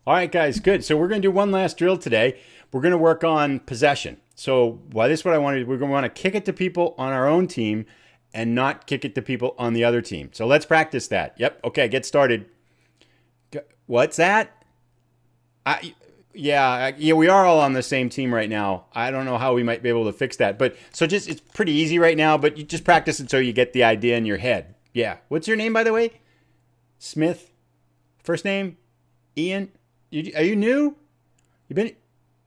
All right, guys, good. So we're going to do one last drill today. We're going to work on possession. So why this is what I wanted. We're going to want to kick it to people on our own team and not kick it to people on the other team. So let's practice that. Yep. Okay, get started. What's that? Yeah, we are all on the same team right now. I don't know how we might be able to fix that. But so just it's pretty easy right now, but you just practice it so you get the idea in your head. Yeah. What's your name, by the way? Smith. First name? Ian. Are you new? You've been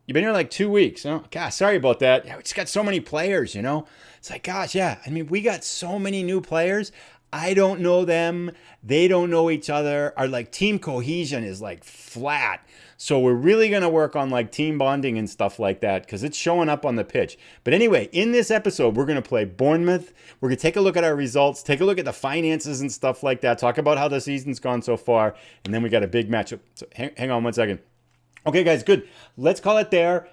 you've been here like 2 weeks. Oh, gosh, sorry about that. Yeah, we just got so many players. It's like, gosh, yeah. I mean, we got so many new players. I don't know them. They don't know each other. Our like team cohesion is like flat. So we're really going to work on like team bonding and stuff like that because it's showing up on the pitch. But anyway, in this episode, we're going to play Bournemouth. We're going to take a look at our results, take a look at the finances and stuff like that, talk about how the season's gone so far, and then we got a big matchup. So hang on one second. Okay, guys, good. Let's call it there.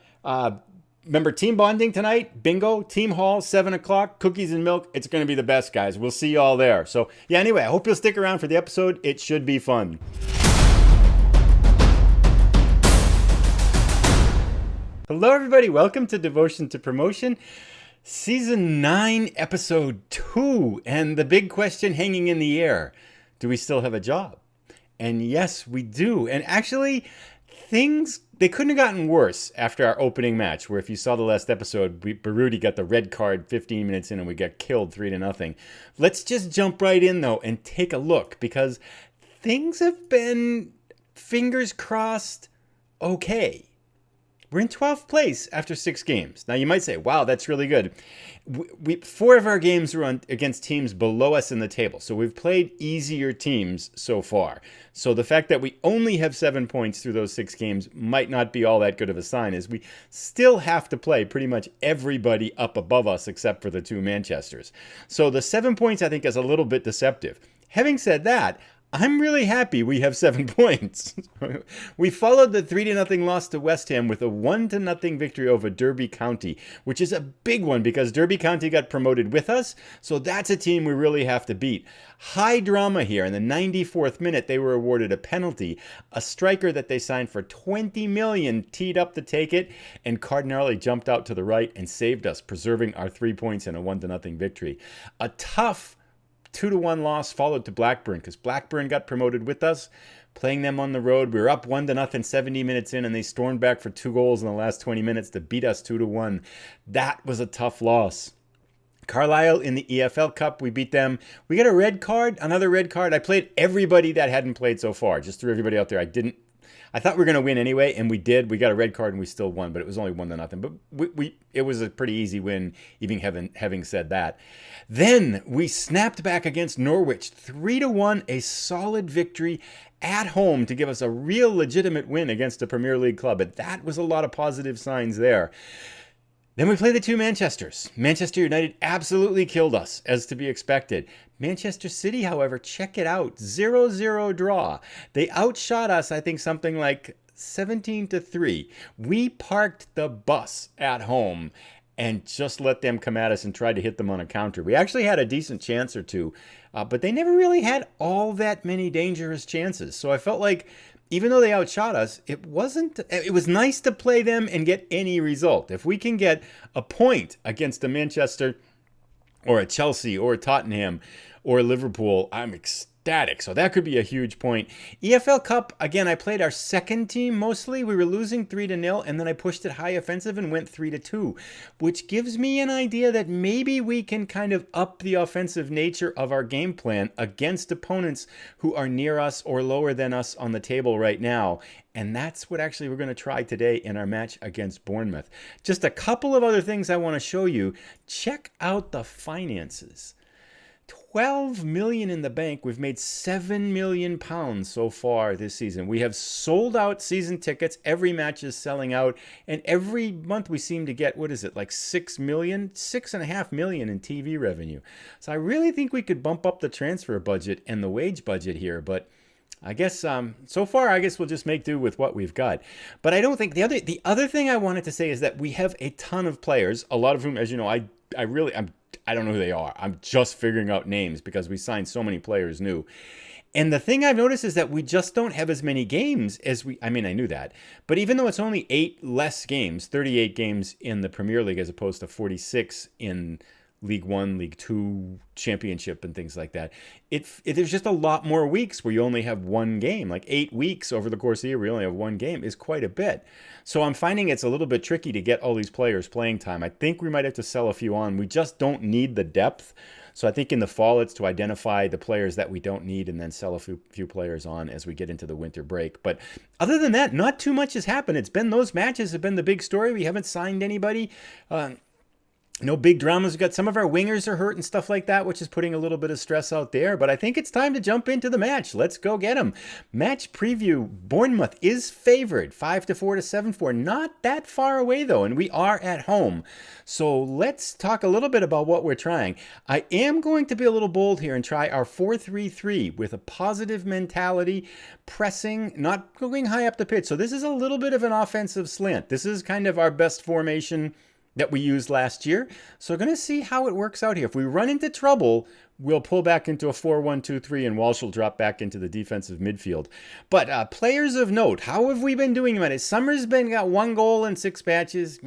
Remember, team bonding tonight, bingo, team hall, 7 o'clock, cookies and milk. It's going to be the best, guys. We'll see you all there. So, yeah, anyway, I hope you'll stick around for the episode. It should be fun. Hello, everybody. Welcome to Devotion to Promotion, Season 9, Episode 2. And the big question hanging in the air, do we still have a job? And yes, we do. And actually, they couldn't have gotten worse after our opening match, where if you saw the last episode, Baruti got the red card 15 minutes in and we got killed 3-0. Let's just jump right in, though, and take a look, because things have been, fingers crossed, okay. We're in 12th place after 6 games. Now, you might say, wow, that's really good. 4 of our games were against teams below us in the table. So we've played easier teams so far. So the fact that we only have 7 points through those 6 games might not be all that good of a sign, as we still have to play pretty much everybody up above us except for the 2 Manchesters. So the 7 points, I think, is a little bit deceptive. Having said that, I'm really happy we have 7 points. We followed the 3-0 loss to West Ham with a 1-0 victory over Derby County, which is a big one because Derby County got promoted with us, so that's a team we really have to beat. High drama here. In the 94th minute, they were awarded a penalty. A striker that they signed for $20 million teed up to take it, and Cardinale jumped out to the right and saved us, preserving our 3 points in a 1-0 victory. A tough 2-1 loss followed to Blackburn because Blackburn got promoted with us. Playing them on the road, we were up 1-0 70 minutes in, and they stormed back for 2 goals in the last 20 minutes to beat us 2-1. That was a tough loss. Carlisle in the EFL Cup, we beat them. We got a red card, another red card. I played everybody that hadn't played so far. Just threw everybody out there. I thought we were going to win anyway, and we did. We got a red card and we still won, but it was only 1-0. But it was a pretty easy win, even having said that. Then we snapped back against Norwich, 3-1, a solid victory at home to give us a real legitimate win against a Premier League club. But that was a lot of positive signs there. Then we played the 2 Manchesters. Manchester United absolutely killed us, as to be expected. Manchester City, however, check it out, 0-0 draw. They outshot us, I think, something like 17-3. We parked the bus at home and just let them come at us and tried to hit them on a counter. We actually had a decent chance or two, but they never really had all that many dangerous chances. So I felt like, even though they outshot us, it was nice to play them and get any result. If we can get a point against a Manchester or a Chelsea or a Tottenham or a Liverpool, I'm ecstatic. So that could be a huge point. EFL Cup, again, I played our second team mostly. We were losing 3-0, and then I pushed it high offensive and went 3-2, which gives me an idea that maybe we can kind of up the offensive nature of our game plan against opponents who are near us or lower than us on the table right now. And that's what actually we're going to try today in our match against Bournemouth. Just a couple of other things I want to show you. Check out the finances. 12 million in the bank. We've made 7 million pounds so far this season. We have sold out season tickets. Every match is selling out. And every month we seem to get, like 6 million, 6.5 million in TV revenue. So I really think we could bump up the transfer budget and the wage budget here. But I guess so far, I guess we'll just make do with what we've got. But I don't think the other thing I wanted to say is that we have a ton of players, a lot of whom, as you know, I don't know who they are. I'm just figuring out names because we signed so many players new. And the thing I've noticed is that we just don't have as many games as I knew that. But even though it's only 8 less games, 38 games in the Premier League as opposed to 46 in League One, League Two, Championship, and things like that, there's just a lot more weeks where you only have one game. Like 8 weeks over the course of the year, we only have one game is quite a bit. So I'm finding it's a little bit tricky to get all these players playing time. I think we might have to sell a few on. We just don't need the depth. So I think in the fall, it's to identify the players that we don't need and then sell a few players on as we get into the winter break. But other than that, not too much has happened. It's been those matches have been the big story. We haven't signed anybody. No big dramas. We've got some of our wingers are hurt and stuff like that, which is putting a little bit of stress out there. But I think it's time to jump into the match. Let's go get them. Match preview. Bournemouth is favored 5-4 to 7-4. Not that far away, though, and we are at home. So let's talk a little bit about what we're trying. I am going to be a little bold here and try our 4-3-3 with a positive mentality, pressing, not going high up the pitch. So this is a little bit of an offensive slant. This is kind of our best formation that we used last year. So we're going to see how it works out here. If we run into trouble, we'll pull back into a 4-1-2-3 and Walsh will drop back into the defensive midfield. But players of note, how have we been doing about it? Summer's got 1 goal in 6 matches.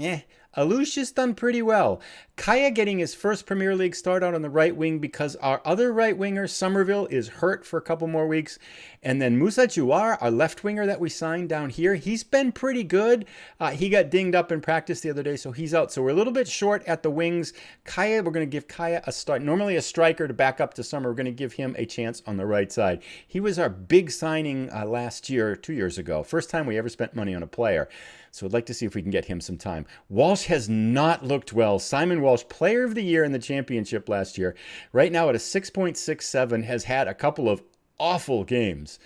Alusha's done pretty well. Kaya getting his first Premier League start out on the right wing because our other right winger, Somerville, is hurt for a couple more weeks. And then Musa Juar, our left winger that we signed down here, he's been pretty good. He got dinged up in practice the other day, so he's out. So we're a little bit short at the wings. Kaya, we're going to give Kaya a start. Normally a striker to back up to Summer. We're going to give him a chance on the right side. He was our big signing last year, 2 years ago. First time we ever spent money on a player. So I'd like to see if we can get him some time. Walsh has not looked well. Simon Walsh, player of the year in the championship last year, right now at a 6.67, has had a couple of awful games.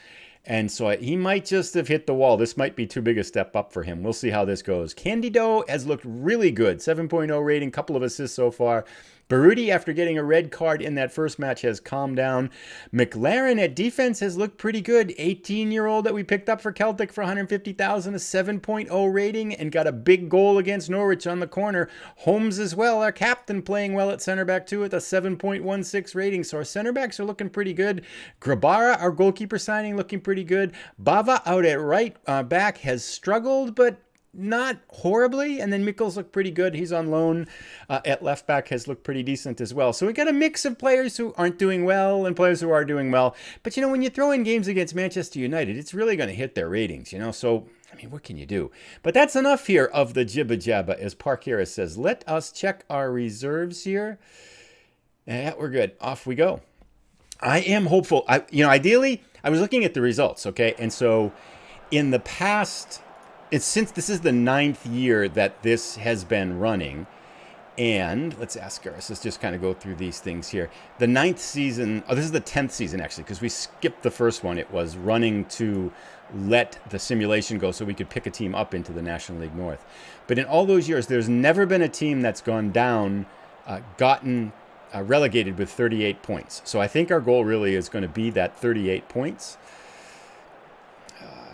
And so he might just have hit the wall. This might be too big a step up for him. We'll see how this goes. Candido has looked really good. 7.0 rating, couple of assists so far. Baruti, after getting a red card in that first match, has calmed down. McLaren at defense has looked pretty good. 18-year-old that we picked up for Celtic for 150,000, a 7.0 rating, and got a big goal against Norwich on the corner. Holmes as well, our captain, playing well at center back too with a 7.16 rating. So our center backs are looking pretty good. Grabara, our goalkeeper signing, looking pretty good. Bava out at right back has struggled, but not horribly. And then Mikkels looked pretty good. He's on loan at left back, has looked pretty decent as well. So we got a mix of players who aren't doing well and players who are doing well. But, when you throw in games against Manchester United, it's really going to hit their ratings, So, what can you do? But that's enough here of the jibba jabba, as Park Harris says. Let us check our reserves here. Yeah, we're good. Off we go. I am hopeful. Ideally, I was looking at the results, okay? And so in the past, since this is the 9th year that this has been running, and let's just kind of go through these things here. The 9th season, this is the 10th season actually, because we skipped the first one. It was running to let the simulation go so we could pick a team up into the National League North. But in all those years, there's never been a team that's gone down, gotten relegated with 38 points. So I think our goal really is going to be that 38 points.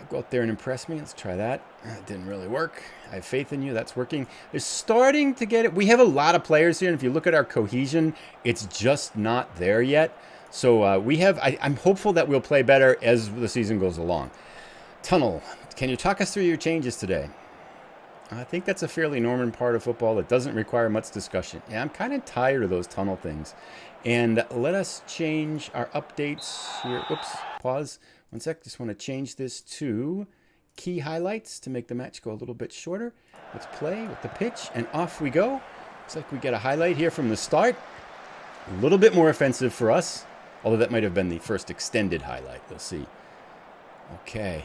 Go out there and impress me. Let's try that. It didn't really work. I have faith in you. That's working. They're starting to get it. We have a lot of players here, and if you look at our cohesion, it's just not there yet. So I'm hopeful that we'll play better as the season goes along. Tunnel, can you talk us through your changes today? I think that's a fairly normal part of football that doesn't require much discussion. Yeah, I'm kind of tired of those tunnel things. And let us change our updates here. Oops, pause. One sec, just want to change this to key highlights to make the match go a little bit shorter. Let's play with the pitch, and off we go. Looks like we get a highlight here from the start. A little bit more offensive for us, although that might have been the first extended highlight. We'll see. Okay,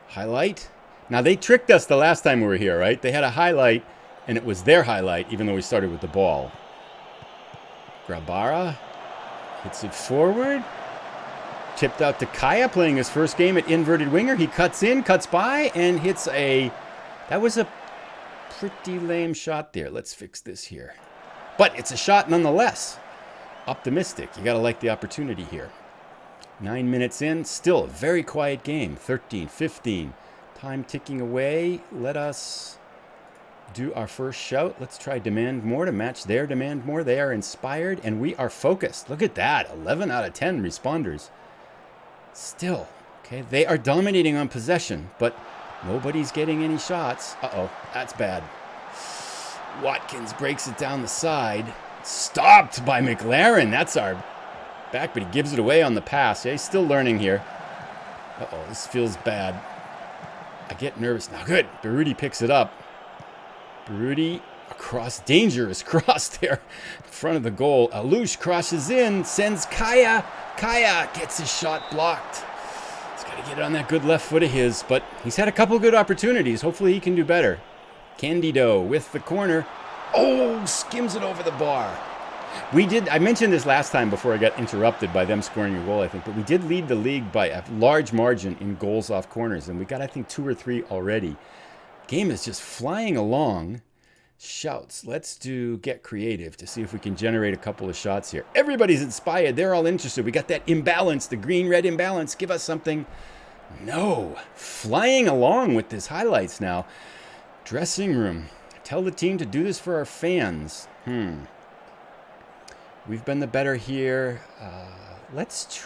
highlight. Now, they tricked us the last time we were here, right? They had a highlight, and it was their highlight, even though we started with the ball. Grabara hits it forward. Tipped out to Kaya, playing his first game at inverted winger. He cuts in, cuts by, and hits that was a pretty lame shot there. Let's fix this here. But it's a shot nonetheless. Optimistic. You got to like the opportunity here. 9 minutes in, still a very quiet game. 13-15. Time ticking away. Let us do our first shout. Let's try demand more to match their demand more. They are inspired, and we are focused. Look at that. 11 out of 10 responders. Still, okay, they are dominating on possession, but nobody's getting any shots. Uh-oh, that's bad. Watkins breaks it down the side. Stopped by McLaren. That's our back, but he gives it away on the pass. Yeah, he's still learning here. Uh-oh, this feels bad. I get nervous now. Good. Baruti picks it up. Baruti across, dangerous cross there in front of the goal. Alouche crosses in, sends Kaya. Kaya gets his shot blocked. He's got to get it on that good left foot of his, but he's had a couple good opportunities. Hopefully he can do better. Candido with the corner. Oh, skims it over the bar. I mentioned this last time before I got interrupted by them scoring a goal, I think, but we did lead the league by a large margin in goals off corners, and we got, I think, 2 or 3 already. Game is just flying along. Shouts. Let's get creative to see if we can generate a couple of shots here. Everybody's inspired. They're all interested. We got that imbalance, the green-red imbalance. Give us something. No. Flying along with this highlights now. Dressing room. Tell the team to do this for our fans. We've been the better here. Let's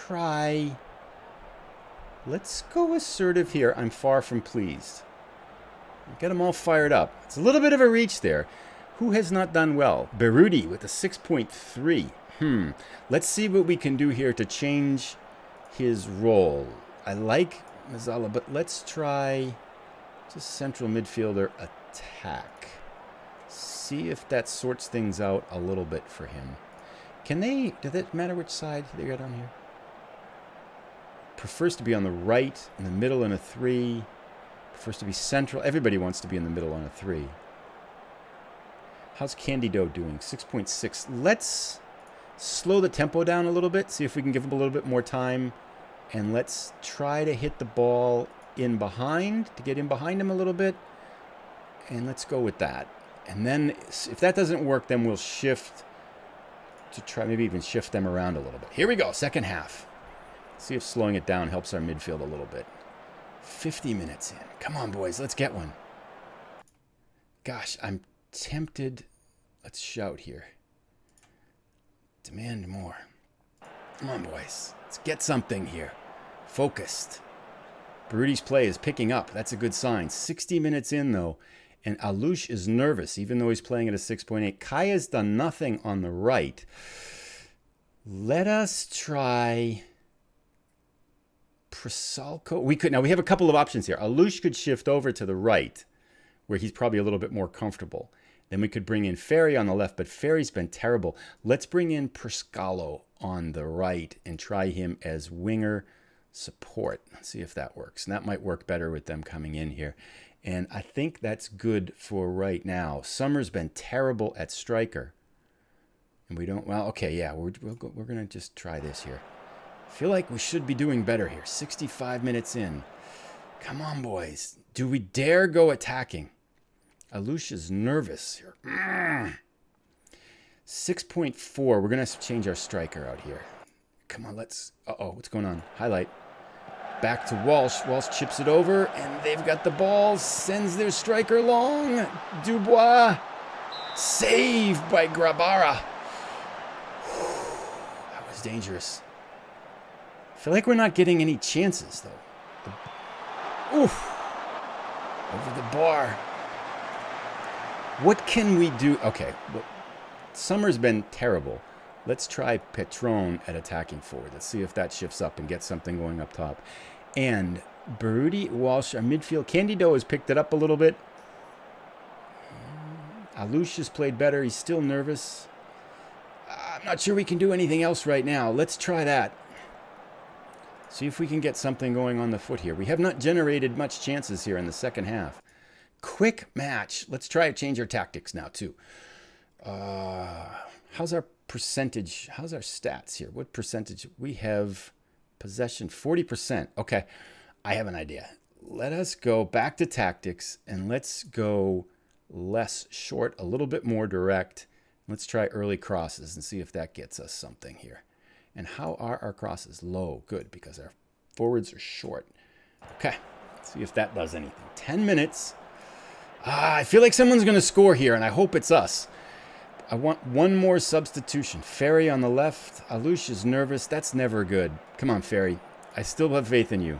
go assertive here. I'm far from pleased. Get them all fired up. It's a little bit of a reach there. Who has not done well? Baruti with a 6.3. Let's see what we can do here to change his role. I like Zilla, but let's try just central midfielder attack. See if that sorts things out a little bit for him. Does it matter which side they got on here? Prefers to be on the right, in the middle, in a 3. Prefers to be central. Everybody wants to be in the middle on a 3. How's Candido doing? 6.6. Let's slow the tempo down a little bit, see if we can give him a little bit more time. And let's try to hit the ball in behind, to get in behind him a little bit. And let's go with that. And then if that doesn't work, then we'll shift to try, maybe even shift them around a little bit. Here we go, second half. See if slowing it down helps our midfield a little bit. 50 minutes in. Come on, boys, let's get one. Gosh, I'm tempted. Let's shout here. Demand more. Come on, boys. Let's get something here. Focused. Baruti's play is picking up. That's a good sign. 60 minutes in, though. And Alouche is nervous, even though he's playing at a 6.8. Kaya's done nothing on the right. Let us try Prasalko. We have a couple of options here. Alouche could shift over to the right, where he's probably a little bit more comfortable. Then we could bring in Ferry on the left, but Ferry's been terrible. Let's bring in Prascalo on the right and try him as winger support. Let's see if that works. And that might work better with them coming in here. And I think that's good for right now. Summer's been terrible at striker. And we don't, well, okay, yeah, we're going to just try this here. I feel like we should be doing better here. 65 minutes in. Come on, boys. Do we dare go attacking? Alouche is nervous here. 6.4. We're going to change our striker out here. Come on, let's, what's going on? Highlight. Back to Walsh. Walsh chips it over, and they've got the ball. Sends their striker long. Dubois. Saved by Grabara. That was dangerous. I feel like we're not getting any chances, though. Oof. Over the bar. What can we do? Okay, well, Summer's been terrible. Let's try Petron at attacking forward. Let's see if that shifts up and gets something going up top. And Baruti, Walsh, our midfield. Candido has picked it up a little bit. Alouche has played better. He's still nervous. I'm not sure we can do anything else right now. Let's try that. See if we can get something going on the foot here. We have not generated much chances here in the second half. Quick match. Let's try to change our tactics now, too. How's our percentage? How's our stats here? What percentage? We have possession, 40%. Okay, I have an idea. Let us go back to tactics and let's go less short, a little bit more direct. Let's try early crosses and see if that gets us something here. And how are our crosses? Low. Good, because our forwards are short. Okay, let's see if that does anything. 10 minutes. I feel like someone's going to score here, and I hope it's us. I want one more substitution. Ferry on the left. Alouche is nervous. That's never good. Come on, Ferry. I still have faith in you.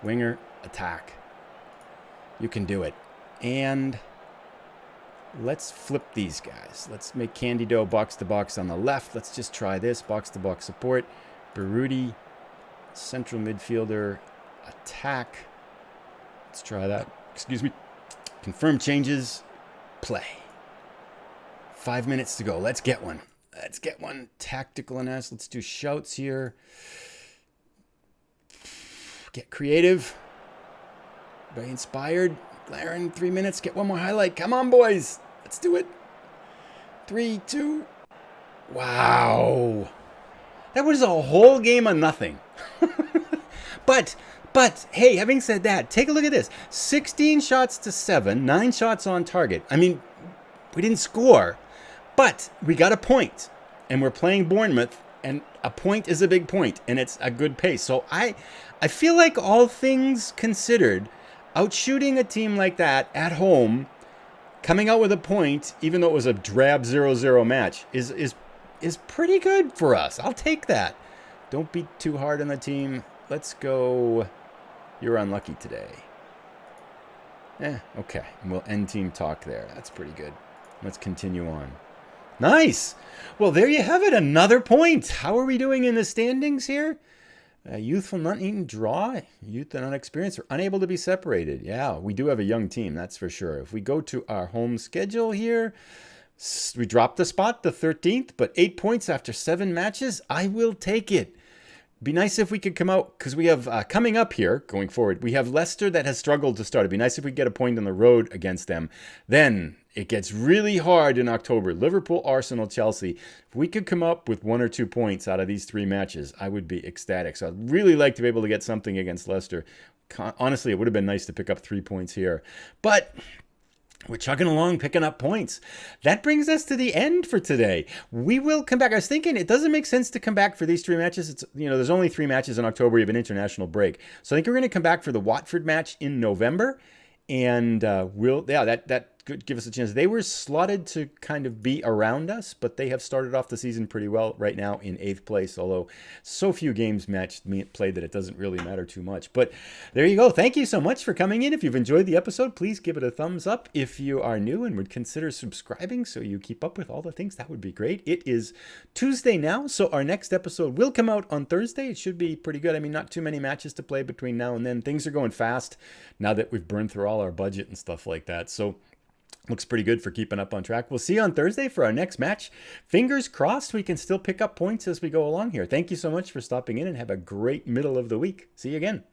Winger, attack. You can do it. And let's flip these guys. Let's make Candido box to box on the left. Let's just try this. Box to box support. Baruti, central midfielder, attack. Let's try that. Excuse me. Confirm changes. Play. 5 minutes to go. Let's get one. Let's get one. Tactical analysis. Let's do shouts here. Get creative. Very inspired. Glaring 3 minutes. Get one more highlight. Come on, boys. Let's do it. 3, 2. Wow. That was a whole game of nothing. But, hey, having said that, take a look at this. 16 shots to 7, 9 shots on target. I mean, we didn't score, but we got a point. And we're playing Bournemouth, and a point is a big point, and it's a good pace. So I feel like all things considered, outshooting a team like that at home, coming out with a point, even though it was a drab 0-0 match, is pretty good for us. I'll take that. Don't be too hard on the team. Let's go. You're unlucky today. Okay. And we'll end team talk there. That's pretty good. Let's continue on. Nice. Well, there you have it. Another point. How are we doing in the standings here? Youthful Nuneaton draw. Youth and unexperienced are unable to be separated. Yeah, we do have a young team, that's for sure. If we go to our home schedule here, we dropped the spot, the 13th, but 8 points after 7 matches. I will take it. Be nice if we could come out, because we have, coming up here, going forward, we have Leicester that has struggled to start. It'd be nice if we get a point on the road against them. Then it gets really hard in October. Liverpool, Arsenal, Chelsea. If we could come up with 1 or 2 points out of these 3 matches, I would be ecstatic. So I'd really like to be able to get something against Leicester. Honestly, it would have been nice to pick up 3 points here. But we're chugging along, picking up points. That brings us to the end for today. We will come back. I was thinking it doesn't make sense to come back for these 3 matches. It's, there's only 3 matches in October. You have an international break. So I think we're going to come back for the Watford match in November. And that could give us a chance. They were slotted to kind of be around us, but they have started off the season pretty well right now in 8th place, although so few games played that it doesn't really matter too much. But there you go. Thank you so much for coming in. If you've enjoyed the episode, please give it a thumbs up. If you are new and would consider subscribing so you keep up with all the things, that would be great. It is Tuesday now, so our next episode will come out on Thursday. It should be pretty good. I mean, not too many matches to play between now and then. Things are going fast now that we've burned through all our budget and stuff like that. So looks pretty good for keeping up on track. We'll see you on Thursday for our next match. Fingers crossed we can still pick up points as we go along here. Thank you so much for stopping in and have a great middle of the week. See you again.